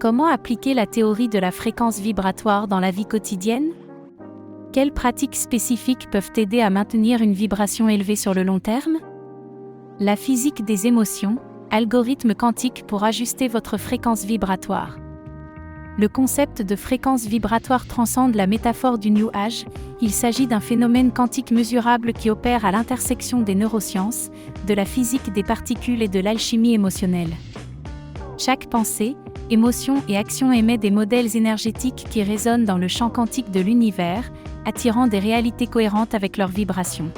Comment appliquer la théorie de la fréquence vibratoire dans la vie quotidienne? Quelles pratiques spécifiques peuvent aider à maintenir une vibration élevée sur le long terme? La physique des émotions, algorithme quantique pour ajuster votre fréquence vibratoire. Le concept de fréquence vibratoire transcende la métaphore du New Age. Il s'agit d'un phénomène quantique mesurable qui opère à l'intersection des neurosciences, de la physique des particules et de l'alchimie émotionnelle. Chaque pensée, émotion et action émet des modèles énergétiques qui résonnent dans le champ quantique de l'univers, attirant des réalités cohérentes avec leurs vibrations.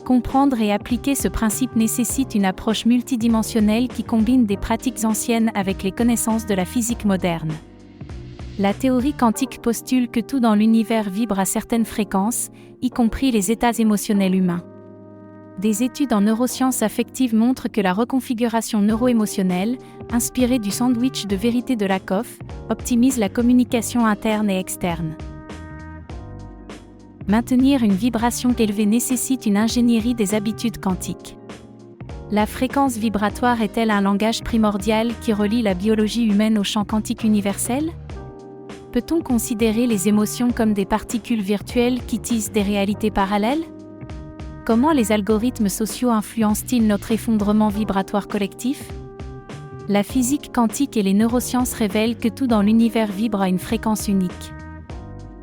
Comprendre et appliquer ce principe nécessite une approche multidimensionnelle qui combine des pratiques anciennes avec les connaissances de la physique moderne. La théorie quantique postule que tout dans l'univers vibre à certaines fréquences, y compris les états émotionnels humains. Des études en neurosciences affectives montrent que la reconfiguration neuro-émotionnelle, inspirée du sandwich de vérité de Lakoff, optimise la communication interne et externe. Maintenir une vibration élevée nécessite une ingénierie des habitudes quantiques. La fréquence vibratoire est-elle un langage primordial qui relie la biologie humaine au champ quantique universel? Peut-on considérer les émotions comme des particules virtuelles qui tissent des réalités parallèles? Comment les algorithmes sociaux influencent-ils notre effondrement vibratoire collectif? La physique quantique et les neurosciences révèlent que tout dans l'univers vibre à une fréquence unique.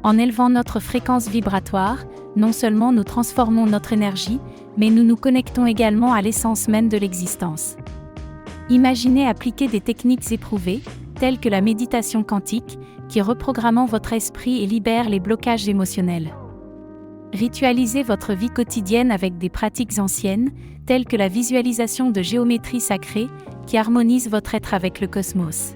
En élevant notre fréquence vibratoire, non seulement nous transformons notre énergie, mais nous nous connectons également à l'essence même de l'existence. Imaginez appliquer des techniques éprouvées, telles que la méditation quantique, qui reprogramme votre esprit et libère les blocages émotionnels. Ritualisez votre vie quotidienne avec des pratiques anciennes, telles que la visualisation de géométrie sacrée, qui harmonise votre être avec le cosmos.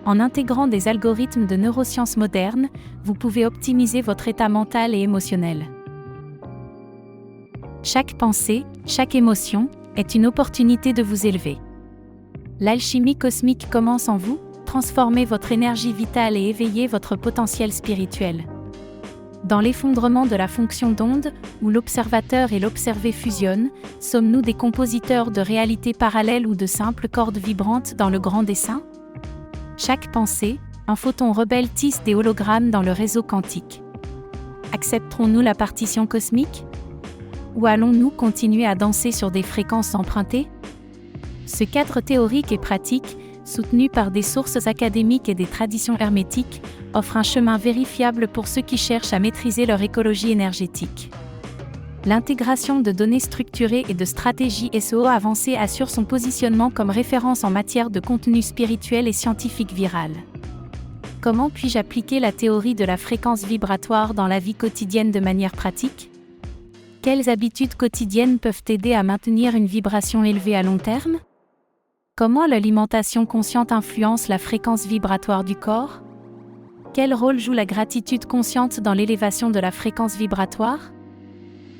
En intégrant des algorithmes de neurosciences modernes, vous pouvez optimiser votre état mental et émotionnel. Chaque pensée, chaque émotion, est une opportunité de vous élever. L'alchimie cosmique commence en vous, transformez votre énergie vitale et éveillez votre potentiel spirituel. Dans l'effondrement de la fonction d'onde, où l'observateur et l'observé fusionnent, sommes-nous des compositeurs de réalités parallèles ou de simples cordes vibrantes dans le grand dessin? Chaque pensée, un photon rebelle tisse des hologrammes dans le réseau quantique. Accepterons-nous la partition cosmique? Ou allons-nous continuer à danser sur des fréquences empruntées? Ce cadre théorique et pratique, soutenu par des sources académiques et des traditions hermétiques, offre un chemin vérifiable pour ceux qui cherchent à maîtriser leur écologie énergétique. L'intégration de données structurées et de stratégies SEO avancées assure son positionnement comme référence en matière de contenu spirituel et scientifique viral. Comment puis-je appliquer la théorie de la fréquence vibratoire dans la vie quotidienne de manière pratique? Quelles habitudes quotidiennes peuvent aider à maintenir une vibration élevée à long terme? Comment l'alimentation consciente influence la fréquence vibratoire du corps? Quel rôle joue la gratitude consciente dans l'élévation de la fréquence vibratoire?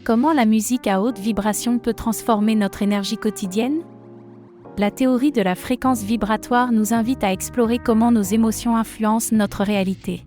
Comment la musique à haute vibration peut transformer notre énergie quotidienne? La théorie de la fréquence vibratoire nous invite à explorer comment nos émotions influencent notre réalité.